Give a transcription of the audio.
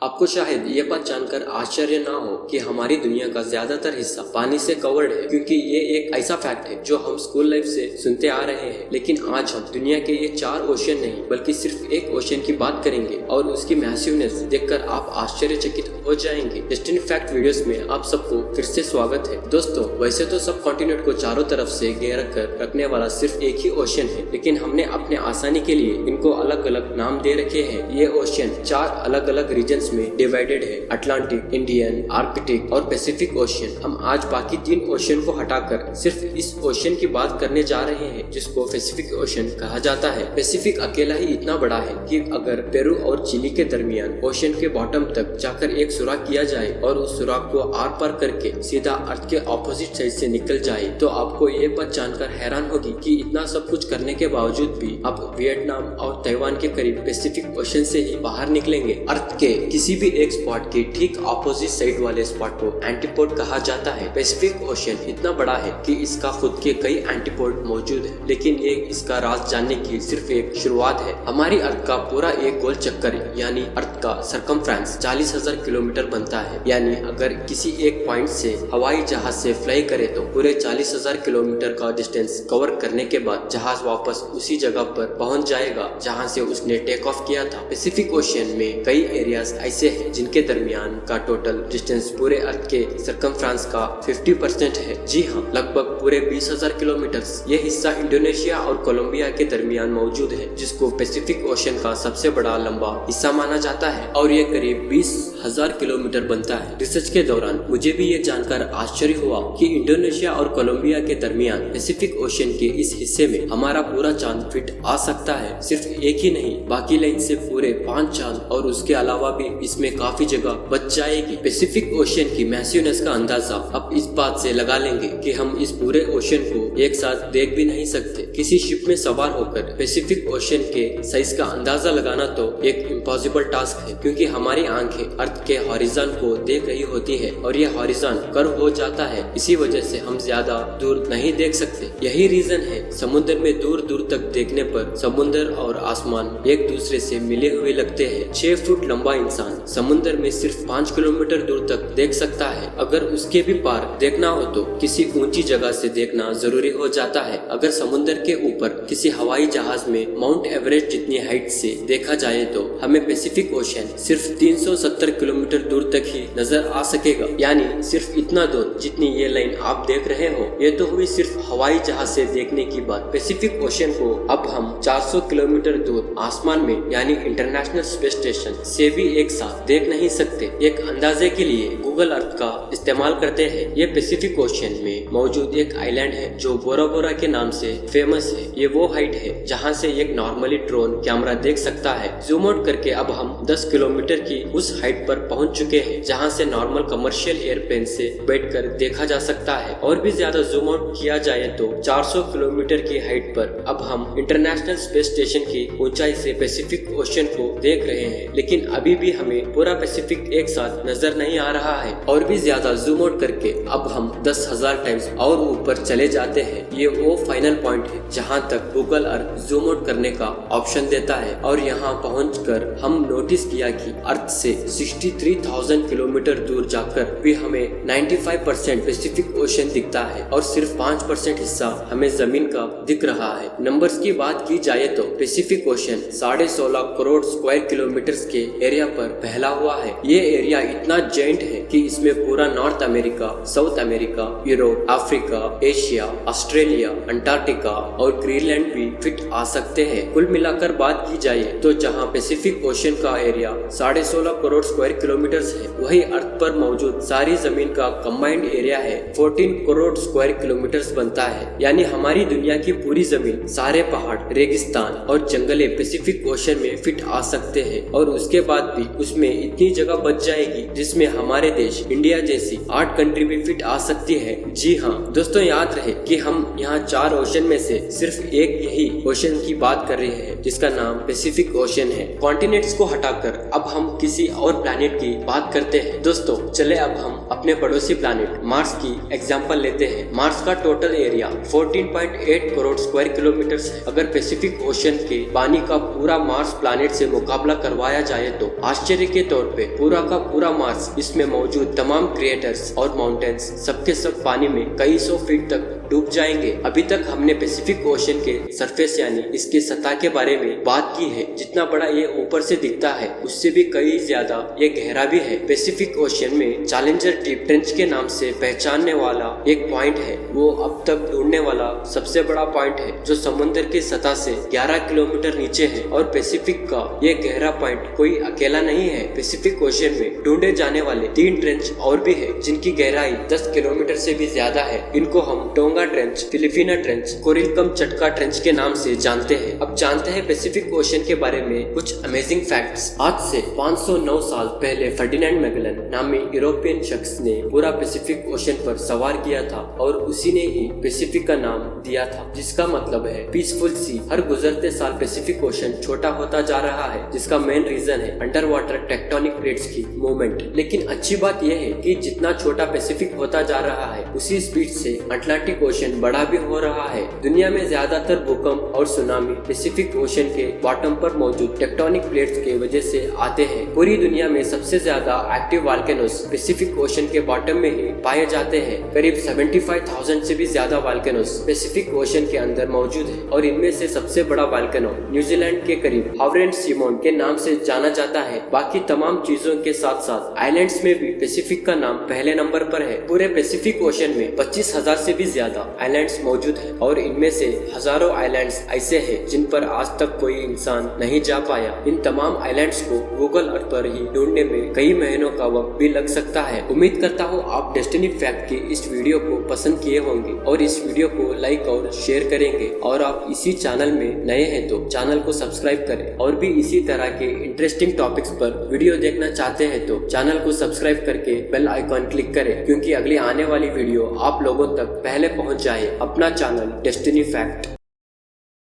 आपको शायद ये बात जानकर आश्चर्य ना हो कि हमारी दुनिया का ज्यादातर हिस्सा पानी से कवर्ड है, क्योंकि ये एक ऐसा फैक्ट है जो हम स्कूल लाइफ से सुनते आ रहे हैं। लेकिन आज हम दुनिया के ये 4 ओशियन नहीं बल्कि सिर्फ एक ओशियन की बात करेंगे और उसकी मैसिवनेस देखकर आप आश्चर्यचकित हो जाएंगे। डेस्टिनी फैक्ट वीडियोस में आप सबको फिर से स्वागत है। दोस्तों, वैसे तो सब कॉन्टिनेंट को चारों तरफ से घेर कर रखने वाला सिर्फ एक ही ओशियन है, लेकिन हमने अपने आसानी के लिए इनको अलग अलग नाम दे रखे हैं। ये ओशियन 4 अलग अलग रीजन्स में डिवाइडेड है: अटलांटिक, इंडियन, आर्कटिक और पैसिफिक ओशियन। हम आज बाकी 3 ओशियन को हटाकर सिर्फ इस ओशियन की बात करने जा रहे हैं जिसको पैसिफिक ओशियन कहा जाता है। पैसिफिक अकेला ही इतना बड़ा है कि अगर पेरू और चिली के दरमियान ओशियन के बॉटम तक जाकर एक सुराख किया जाए और उस सुराख को आर पार करके सीधा अर्थ के ऑपोजिट साइड से निकल जाए, तो आपको ये बात जानकर हैरान होगी कि इतना सब कुछ करने के बावजूद भी आप वियतनाम और ताइवान के करीब पैसिफिक ओशियन से ही बाहर निकलेंगे। अर्थ के किसी भी एक स्पॉट के ठीक ऑपोजिट साइड वाले स्पॉट को एंटीपोड कहा जाता है। पैसिफिक ओशियन इतना बड़ा है कि इसका खुद के कई एंटीपोड मौजूद है, लेकिन ये इसका राज जानने की सिर्फ एक शुरुआत है। हमारी अर्थ का पूरा एक गोल चक्कर यानी अर्थ का सरकमफ्रेंस 40,000 किलोमीटर बनता है। यानी अगर किसी एक पॉइंट से हवाई जहाज से फ्लाई करे तो पूरे 40,000 किलोमीटर का डिस्टेंस कवर करने के बाद जहाज वापस उसी जगह पर पहुंच जाएगा जहां से उसने टेक ऑफ किया था। पैसिफिक ओशियन में कई एरियाज ऐसे हैं जिनके दरमियान का टोटल डिस्टेंस पूरे अर्थ के सरकमफ्रेंस का 50% है। जी हाँ, लगभग पूरे 20,000 किलोमीटर। ये हिस्सा इंडोनेशिया और कोलंबिया के दरमियान मौजूद है, जिसको पैसिफिक ओशियन का सबसे बड़ा लंबा हिस्सा माना जाता है और ये करीब 20,000 किलोमीटर बनता है। रिसर्च के दौरान मुझे भी ये जानकर आश्चर्य हुआ कि इंडोनेशिया और कोलंबिया के दरमियान पैसिफिक ओशियन के इस हिस्से में हमारा पूरा चांद फिट आ सकता है। सिर्फ एक ही नहीं, बाकी लाइन से पूरे 5 चांद और उसके अलावा भी इसमें काफी जगह बच जाएगी। पैसिफिक ओशियन की मैसिवनेस का अंदाजा अब इस बात से लगा लेंगे कि हम इस पूरे ओशियन को एक साथ देख भी नहीं सकते। किसी शिप में सवार होकर पैसिफिक ओशियन के साइज का अंदाजा लगाना तो एक इम्पॉसिबल टास्क है, क्योंकि हमारी आंखें अर्थ के हॉरिजॉन को देख रही होती है और यह हॉरिजॉन कर्व हो जाता है। इसी वजह से हम ज्यादा दूर नहीं देख सकते। यही रीजन है समुद्र में दूर दूर तक देखने पर समुद्र और आसमान एक दूसरे से मिले हुए लगते हैं। 6 फुट लंबा इंसान समुद्र में सिर्फ 5 किलोमीटर दूर तक देख सकता है। अगर उसके भी पार देखना हो तो किसी ऊंची जगह से देखना जरूरी हो जाता है। अगर समुद्र के ऊपर किसी हवाई जहाज में माउंट एवरेस्ट जितनी हाइट से देखा जाए तो हमें पैसिफिक ओशियन सिर्फ 370 किलोमीटर दूर तक ही नजर आ सकेगा। यानी सिर्फ इतना दूर जितनी ये लाइन आप देख रहे हो। ये तो हुई सिर्फ हवाई जहाज से देखने की बात। पैसिफिक ओशियन को अब हम 400 किलोमीटर दूर आसमान में यानी इंटरनेशनल स्पेस स्टेशन से भी एक साथ देख नहीं सकते। एक अंदाजे के लिए गूगल अर्थ का इस्तेमाल करते हैं। ये पैसिफिक ओशियन में मौजूद एक आइलैंड है जो बोरा बोरा के नाम से फेमस है। ये वो हाइट है जहां से एक नॉर्मली ड्रोन कैमरा देख सकता है। जूम आउट करके अब हम 10 किलोमीटर की उस हाइट पर पहुंच चुके हैं जहां से नॉर्मल कमर्शियल एयरप्लेन से बैठकर देखा जा सकता है। और भी ज्यादा जूम आउट किया जाए तो 400 किलोमीटर की हाइट पर अब हम इंटरनेशनल स्पेस स्टेशन की ऊंचाई से पैसिफिक ओशियन को देख रहे हैं। लेकिन अभी भी हमें पूरा पैसिफिक एक साथ नजर नहीं आ रहा है। और भी ज्यादा जूम आउट करके अब हम 10,000 टाइम्स और ऊपर चले जाते हैं। ये वो फाइनल पॉइंट है जहां तक गूगल अर्थ जूम आउट करने का ऑप्शन देता है। और यहाँ पहुंचकर हम नोटिस किया कि अर्थ से 63,000 किलोमीटर दूर जाकर भी हमें 95% पैसिफिक ओशियन दिखता है और सिर्फ 5% हिस्सा हमें जमीन का दिख रहा है। नंबर्स की बात की जाए तो Pacific ocean 16.5 crore square kilometre के एरिया पर फैला हुआ है। ये एरिया इतना जायंट है कि इसमें पूरा north America, south America, Europe, Africa, Asia, Australia, Antarctica और ग्रीनलैंड भी फिट आ सकते हैं। कुल मिलाकर बात की जाए तो जहां पैसिफिक ओशियन का एरिया 16.5 करोड़ स्क्वायर किलोमीटर है, वही अर्थ पर मौजूद सारी जमीन का कंबाइंड एरिया है 14 करोड़ स्क्वायर किलोमीटर बनता है। यानी हमारी दुनिया की पूरी जमीन, सारे पहाड़, रेगिस्तान और जंगले पैसिफिक ओशियन में फिट आ सकते हैं। और उसके बाद भी उसमें इतनी जगह बच जाएगी जिसमें हमारे देश इंडिया जैसी 8 कंट्री भी फिट आ सकती है। जी हाँ दोस्तों, याद रहे कि हम यहाँ 4 ओशियन में से सिर्फ एक यही ओशियन की बात कर रहे हैं जिसका नाम पैसिफिक ओशियन है। कॉन्टिनेंट्स को हटाकर अब हम किसी और प्लैनेट की बात करते हैं। दोस्तों चले अब हम अपने पड़ोसी प्लैनेट मार्स की एग्जांपल लेते हैं। मार्स का total area 14.8 crore square kilometre है। अगर पैसिफिक ओशियन के पानी का पूरा मार्स प्लैनेट से मुकाबला करवाया जाए तो आश्चर्य आश्चर्य के तौर पे पूरा का पूरा मार्स, इसमें मौजूद तमाम क्रिएटर्स और माउंटेन्स सबके सब पानी में कई सौ फीट तक डूब जाएंगे। अभी तक हमने पैसिफिक ओशन के सरफेस यानी इसके सतह के बारे में बात की है। जितना बड़ा ये ऊपर से दिखता है उससे भी कई ज्यादा ये गहरा भी है। पैसिफिक ओशन में चैलेंजर डीप ट्रेंच के नाम से पहचानने वाला एक पॉइंट है। वो अब तक ढूंढने वाला सबसे बड़ा पॉइंट है जो समुद्र की सतह से 11 किलोमीटर नीचे है। और पैसिफिक का ये गहरा पॉइंट कोई अकेला नहीं है। पैसिफिक ओशन में ढूंढे जाने वाले 3 ट्रेंच और भी है जिनकी गहराई 10 किलोमीटर से भी ज्यादा है। इनको हम टोंगा ट्रेंच, फिलिपिना ट्रेंच, कोरिलकम चटका ट्रेंच के नाम से जानते हैं। अब जानते हैं पैसिफिक ओशन के बारे में कुछ अमेजिंग फैक्ट्स। आज से 509 साल पहले फर्डिनेंड मैगेलन नामी यूरोपियन शख्स ने पूरा पैसिफिक ओशन पर सवार किया था और उसी ने ही पैसिफिक का नाम दिया था, जिसका मतलब है पीसफुल सी। हर गुजरते साल पैसिफिक ओशन छोटा होता जा रहा है, जिसका मेन रीजन है अंडर वाटर टेक्टोनिक प्लेट्स की मूवमेंट। लेकिन अच्छी बात यह है कि जितना छोटा पैसिफिक होता जा रहा है उसी स्पीड से अटलांटिक ओशन बड़ा भी हो रहा है। दुनिया में ज्यादातर भूकंप और सुनामी पैसिफिक ओशन के बॉटम पर मौजूद टेक्टोनिक प्लेट्स के वजह से आते हैं। पूरी दुनिया में सबसे ज्यादा एक्टिव वॉल्केनोस पैसिफिक ओशन के बॉटम में ही पाए जाते हैं। करीब 75,000 से भी ज्यादा वॉल्केनोस पैसिफिक ओशन के अंदर मौजूद है और इनमें से सबसे बड़ा वॉल्केनो न्यूजीलैंड के करीब हावरेंड सिमोन के नाम से जाना जाता है। बाकी तमाम चीजों के साथ साथ आइलैंड्स में भी पैसिफिक का नाम पहले नंबर पर है। पूरे पैसिफिक ओशन में 25,000 से भी ज्यादा आइलैंड्स मौजूद है और इनमें से हजारों आइलैंड्स ऐसे हैं जिन पर आज तक कोई इंसान नहीं जा पाया। इन तमाम आइलैंड्स को गूगल अर्थ पर ही ढूंढने में कई महीनों का वक्त भी लग सकता है। उम्मीद करता हूँ आप डेस्टिनी फैक्ट की इस वीडियो को पसंद किए होंगे और इस वीडियो को लाइक और शेयर करेंगे। और आप इसी चैनल में नए हैं तो चैनल को सब्सक्राइब करें और भी इसी तरह के इंटरेस्टिंग टॉपिक्स पर वीडियो देखना चाहते हैं तो चैनल को सब्सक्राइब करके बेल आइकॉन क्लिक करें, क्योंकि अगली आने वाली वीडियो आप लोगों तक पहले पहुंच जाए। अपना चैनल डेस्टिनी फैक्ट।